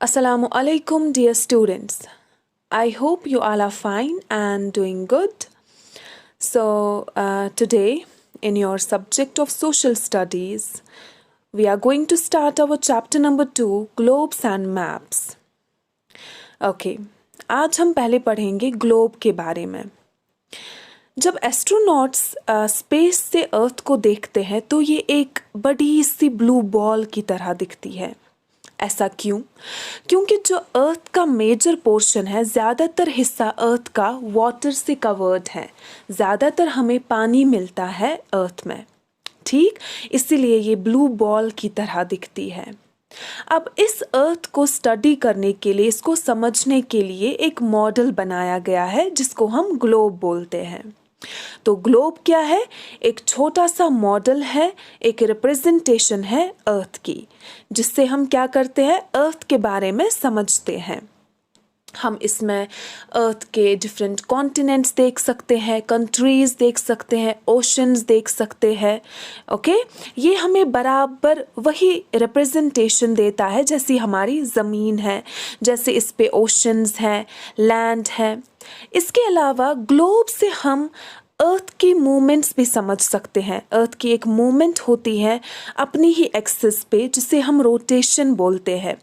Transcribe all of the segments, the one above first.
Assalamu alaikum, dear students. I hope you all are fine and doing good. So, today, in your subject of social studies, we are going to start our chapter number 2, Globes and Maps. Okay, आज हम पहले पढ़ेंगे globe के बारे में। जब astronauts space से अर्थ को देखते हैं तो ये एक बड़ी सी ब्लू बॉल की तरह दिखती है। ऐसा क्यों? क्योंकि जो अर्थ का मेजर पोर्शन है, ज़्यादातर हिस्सा अर्थ का वाटर से कवर्ड है। ज़्यादातर हमें पानी मिलता है अर्थ में, ठीक? इसीलिए ये ब्लू बॉल की तरह दिखती है। अब इस अर्थ को स्टडी करने के लिए, इसको समझने के लिए एक मॉडल बनाया गया है जिसको हम ग्लोब बोलते हैं। तो ग्लोब क्या है? एक छोटा सा मॉडल है, एक रिप्रेजेंटेशन है अर्थ की, जिससे हम क्या करते हैं, अर्थ के बारे में समझते हैं। हम इसमें अर्थ के डिफरेंट कॉन्टिनेंट्स देख सकते हैं, कंट्रीज देख सकते हैं, ओशंस देख सकते हैं। ओके, ये हमें बराबर वही रिप्रेजेंटेशन देता है जैसी हमारी ज़मीन है, जैसे इस पे ओशंस हैं, लैंड है। इसके अलावा ग्लोब से हम अर्थ की मूवमेंट्स भी समझ सकते हैं। अर्थ की एक मूवमेंट होती है अपनी ही एक्सिस पे, जिसे हम रोटेशन बोलते हैं,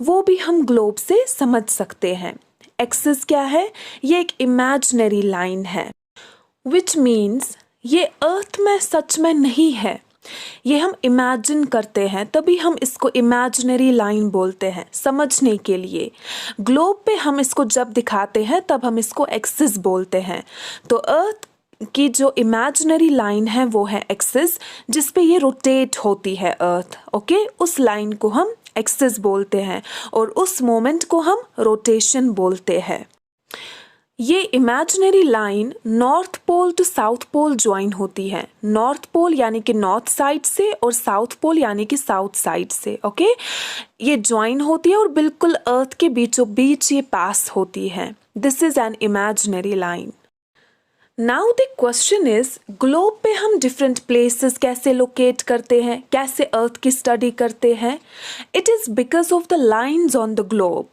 वो भी हम ग्लोब से समझ सकते हैं। एक्सिस क्या है? ये एक इमेजिनरी लाइन है, विच मीन्स ये अर्थ में सच में नहीं है, ये हम इमेजिन करते हैं, तभी हम इसको इमेजिनरी लाइन बोलते हैं समझने के लिए। ग्लोब पे हम इसको जब दिखाते हैं तब हम इसको एक्सिस बोलते हैं। तो अर्थ की जो इमेजिनरी लाइन है वो है एक्सिस, जिस पे ये रोटेट होती है अर्थ। ओके, उस लाइन को हम एक्सिस बोलते हैं और उस मोमेंट को हम रोटेशन बोलते हैं। ये imaginary line north pole to south pole join होती है। नॉर्थ पोल यानी कि नॉर्थ साइड से और साउथ पोल यानी कि साउथ साइड से। ओके, ये ज्वाइन होती है और बिल्कुल अर्थ के बीचों बीच ये पास होती है। This is an imaginary line. Now the question is, globe पे हम डिफरेंट प्लेसेस कैसे लोकेट करते हैं, कैसे अर्थ की स्टडी करते हैं? It is because of the lines on the globe.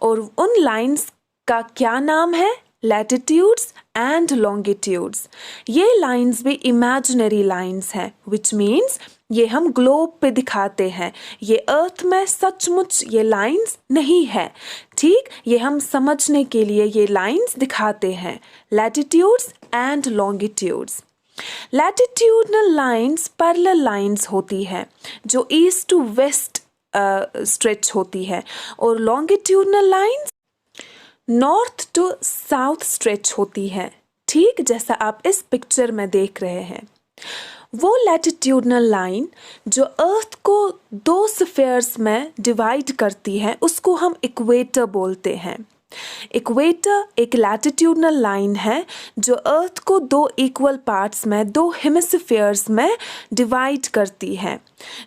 और उन लाइन्स का क्या नाम है? Latitudes and longitudes. ये लाइन्स भी इमेजिनरी लाइन्स हैं, विच मीन्स ये हम ग्लोब पे दिखाते हैं। ये अर्थ में सचमुच ये लाइन्स नहीं है, ठीक? ये हम समझने के लिए ये लाइन्स दिखाते हैं, latitudes and longitudes. Latitudinal lines parallel lines होती है जो ईस्ट टू वेस्ट स्ट्रेच होती है, और longitudinal lines north to south stretch होती है, ठीक? जैसा आप इस पिक्चर में देख रहे हैं। वो लैटिट्यूडनल लाइन जो अर्थ को दो स्फीयर्स में डिवाइड करती है, उसको हम इक्वेटर बोलते हैं। इक्वेटर एक लैटिट्यूडनल लाइन है जो अर्थ को दो इक्वल पार्ट्स में, दो हेमिस्फीयर्स में डिवाइड करती है।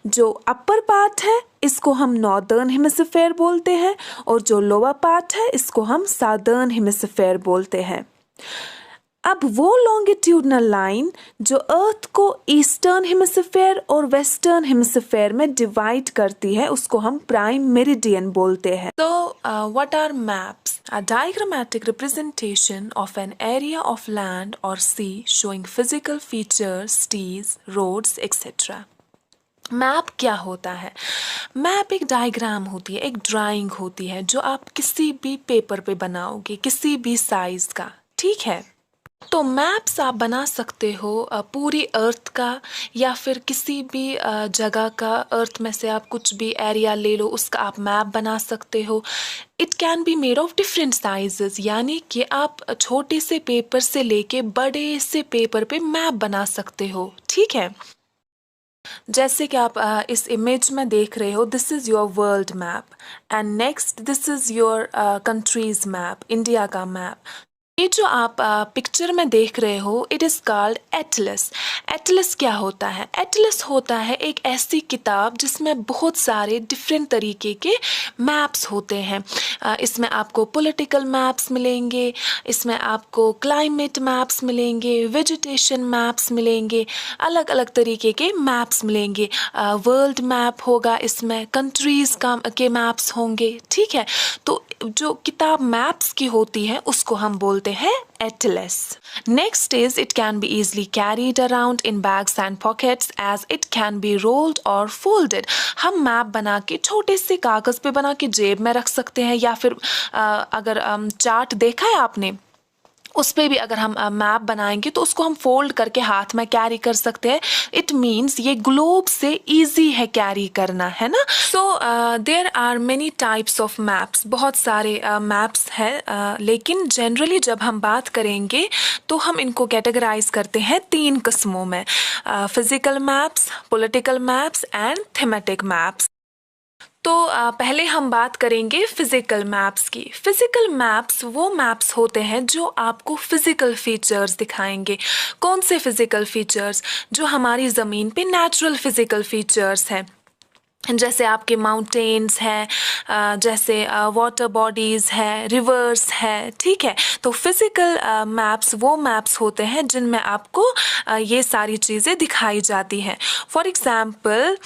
जो अपर पार्ट है इसको हम नॉर्दर्न हेमिस्फीयर बोलते हैं, और जो लोअर पार्ट है इसको हम साउदर्न हेमिस्फीयर बोलते हैं। अब वो लॉन्गिट्यूडनल लाइन जो अर्थ को ईस्टर्न हेमिस्फीयर और वेस्टर्न हेमिस्फीयर में डिवाइड करती है, उसको हम प्राइम मेरिडियन बोलते हैं। तो what are maps? A diagrammatic representation of an area of land or sea showing physical features, cities, roads, etc. Map क्या होता है? मैप एक डायग्राम होती है, एक ड्राइंग होती है जो आप किसी भी पेपर पे बनाओगे, किसी भी साइज का, ठीक है? तो मैप्स आप बना सकते हो पूरी अर्थ का, या फिर किसी भी जगह का। अर्थ में से आप कुछ भी एरिया ले लो, उसका आप मैप बना सकते हो। It can be made of different sizes, यानी कि आप छोटे से पेपर से लेके बड़े से पेपर पे मैप बना सकते हो, ठीक है? जैसे कि आप इस इमेज में देख रहे हो, this is your world map, and next this is your country's map, India का मैप। ये जो आप पिक्चर में देख रहे हो, it is called Atlas. Atlas क्या होता है? एटलस होता है एक ऐसी किताब जिसमें बहुत सारे डिफरेंट तरीके के मैप्स होते हैं। इसमें आपको पॉलिटिकल मैप्स मिलेंगे, इसमें आपको क्लाइमेट मैप्स मिलेंगे, वेजिटेशन मैप्स मिलेंगे, अलग अलग तरीके के मैप्स मिलेंगे। वर्ल्ड मैप होगा, इसमें कंट्रीज़ के मैप्स होंगे। ठीक है, तो जो किताब मैप्स की होती है उसको हम बोलते हैं Atlas. Next is it can be easily carried around in bags and pockets as it can be rolled or folded। हम मैप बना के छोटे से कागज़ पे बना के जेब में रख सकते हैं, या फिर अगर चार्ट देखा है आपने, उस पर भी अगर हम मैप बनाएंगे तो उसको हम फोल्ड करके हाथ में कैरी कर सकते हैं। इट मीन्स ये ग्लोब से इजी है कैरी करना, है ना। So there are many types of maps, बहुत सारे मैप्स हैं, लेकिन जनरली जब हम बात करेंगे तो हम इनको कैटेगराइज करते हैं 3 किस्मों में: physical maps, political maps and thematic maps. तो पहले हम बात करेंगे फिज़िकल मैप्स की। फिज़िकल मैप्स वो मैप्स होते हैं जो आपको फिज़िकल फीचर्स दिखाएंगे। कौन से फिज़िकल फीचर्स? जो हमारी ज़मीन पे नेचुरल फिज़िकल फीचर्स हैं, जैसे आपके माउंटेन्स हैं, जैसे वाटर बॉडीज़ है, रिवर्स है। ठीक है, तो फिज़िकल मैप्स वो मैप्स होते हैं जिनमें आपको ये सारी चीज़ें दिखाई जाती हैं। फॉर एग्ज़ाम्पल,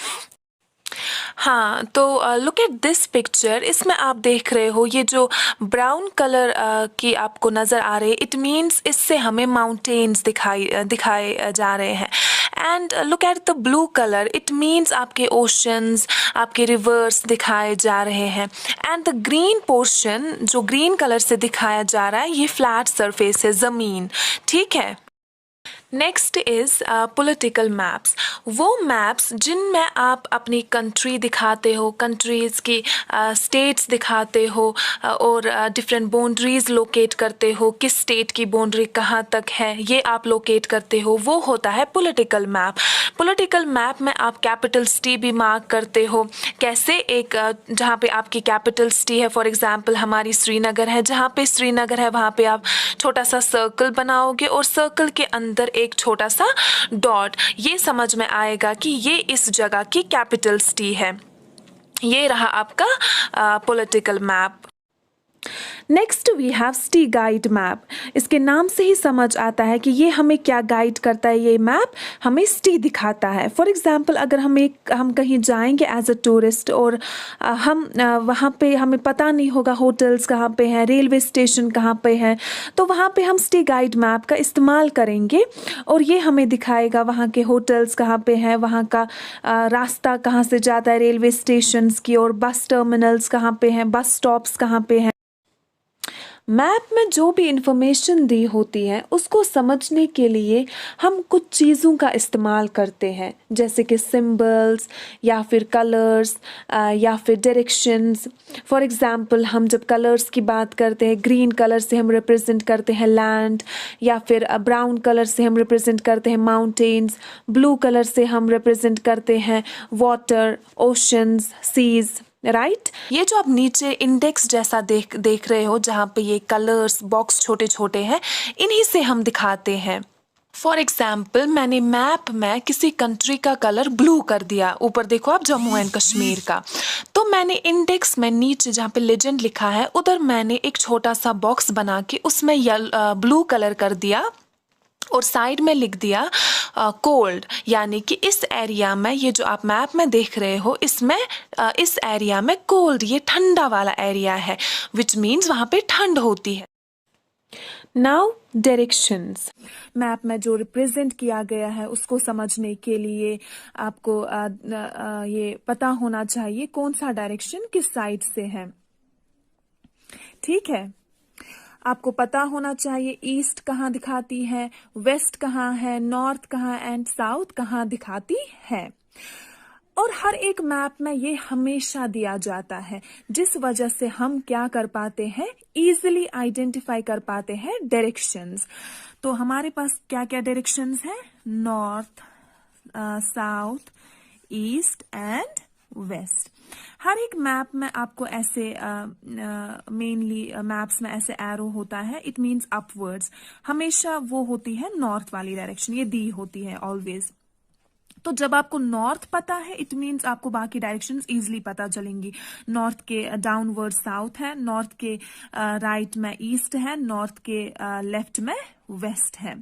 हाँ, तो लुक एट दिस पिक्चर। इसमें आप देख रहे हो ये जो ब्राउन कलर की आपको नज़र आ रही है, इट मीन्स इससे हमें माउंटेन्स दिखाए जा रहे हैं। And look at the blue colour, it means आपके ओशंस, आपके रिवर्स दिखाए जा रहे हैं। एंड द ग्रीन पोर्शन जो ग्रीन कलर से दिखाया जा रहा है, ये फ्लैट सरफेस है, ज़मीन। ठीक है। Next is political maps. वो मैप्स जिनमें आप अपनी कंट्री दिखाते हो, कंट्रीज़ की स्टेट्स दिखाते हो, और डिफरेंट बाउंड्रीज़ लोकेट करते हो, किस स्टेट की बाउंड्री कहाँ तक है ये आप लोकेट करते हो, वो होता है पॉलिटिकल मैप। पॉलिटिकल मैप में आप कैपिटल सिटी भी मार्क करते हो। कैसे? एक जहाँ पे आपकी कैपिटल सिटी है, फॉर एग्जांपल हमारी श्रीनगर है, जहाँ पे श्रीनगर है वहाँ पे आप छोटा सा सर्कल बनाओगे और सर्कल के अंदर एक छोटा सा डॉट, ये समझ में आएगा कि ये इस जगह की कैपिटल सिटी है। ये रहा आपका political map. Next we have city guide map. इसके नाम से ही समझ आता है कि ये हमें क्या गाइड करता है। ये मैप हमें सिटी दिखाता है। फॉर एग्जांपल, अगर हम कहीं जाएंगे एज अ टूरिस्ट और हम वहाँ पे हमें पता नहीं होगा होटल्स कहाँ पे हैं, रेलवे स्टेशन कहाँ पे हैं, तो वहाँ पे हम सिटी गाइड मैप का इस्तेमाल करेंगे और ये हमें दिखाएगा वहाँ के होटल्स कहाँ पे हैं, वहाँ का रास्ता कहाँ से जाता है रेलवे स्टेशन की, और बस टर्मिनल्स कहाँ पे हैं, बस स्टॉप्स कहाँ पे हैं। मैप में जो भी इंफॉर्मेशन दी होती है उसको समझने के लिए हम कुछ चीज़ों का इस्तेमाल करते हैं, जैसे कि सिंबल्स या फिर कलर्स या फिर डायरेक्शंस। फॉर एग्जांपल, हम जब कलर्स की बात करते हैं, ग्रीन कलर से हम रिप्रेजेंट करते हैं लैंड, या फिर ब्राउन कलर से हम रिप्रेजेंट करते हैं माउंटेन्स, ब्लू कलर से हम रिप्रेजेंट करते हैं वाटर, ओशंस, सीज। राइट ये जो आप नीचे इंडेक्स जैसा देख रहे हो, जहाँ पे ये कलर्स बॉक्स छोटे छोटे हैं, इन्हीं से हम दिखाते हैं। फॉर एग्जाम्पल, मैंने मैप में किसी कंट्री का कलर ब्लू कर दिया, ऊपर देखो आप जम्मू एंड कश्मीर का, तो मैंने इंडेक्स में नीचे जहाँ पे लेजेंड लिखा है उधर मैंने एक छोटा सा बॉक्स बना के उसमें ब्लू कलर कर दिया और साइड में लिख दिया कोल्ड, यानी कि इस एरिया में, ये जो आप मैप में देख रहे हो, इसमें इस एरिया में कोल्ड, ये ठंडा वाला एरिया है, विच मीन्स वहाँ पे ठंड होती है। Now directions. मैप में जो रिप्रेजेंट किया गया है उसको समझने के लिए आपको ये पता होना चाहिए कौन सा डायरेक्शन किस साइड से है। ठीक है, आपको पता होना चाहिए ईस्ट कहाँ दिखाती है, वेस्ट कहाँ है, नॉर्थ कहाँ एंड साउथ कहाँ दिखाती है। और हर एक मैप में ये हमेशा दिया जाता है, जिस वजह से हम क्या कर पाते हैं, इजीली आइडेंटिफाई कर पाते हैं डायरेक्शंस। तो हमारे पास क्या क्या डायरेक्शंस हैं? North, south, east and west. हर एक मैप में आपको ऐसे मेनली मैप्स में ऐसे एरो होता है, इट मीन्स अपवर्ड्स, हमेशा वो होती है नॉर्थ वाली डायरेक्शन, ये दी होती है ऑलवेज। तो जब आपको नॉर्थ पता है इट मीन्स आपको बाकी डायरेक्शंस इजीली पता चलेंगी। नॉर्थ के डाउनवर्ड साउथ है, नॉर्थ के राइट में ईस्ट है, नॉर्थ के लेफ्ट में वेस्ट है।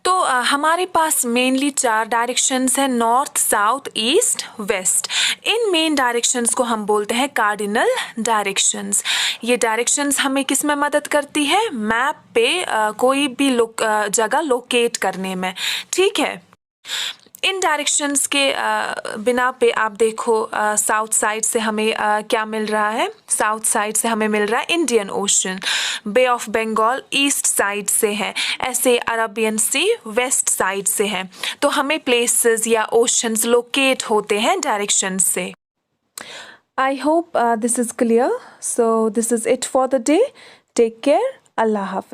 तो हमारे पास मेनली 4 डायरेक्शंस हैं, नॉर्थ, साउथ, ईस्ट, वेस्ट। इन मेन डायरेक्शंस को हम बोलते हैं कार्डिनल डायरेक्शंस। ये डायरेक्शंस हमें किस में मदद करती है? मैप पे कोई भी जगह लोकेट करने में, ठीक है। इन डायरेक्शंस के बिना पे आप देखो साउथ साइड से हमें क्या मिल रहा है? साउथ साइड से हमें मिल रहा है Indian Ocean, bay of Bengal east side से है, ऐसे अरबियन सी वेस्ट साइड से है। तो हमें प्लेसेस या ओशंस लोकेट होते हैं डायरेक्शंस से। I hope this is clear. So this is it for the day. Take care. अल्लाह हाफिज।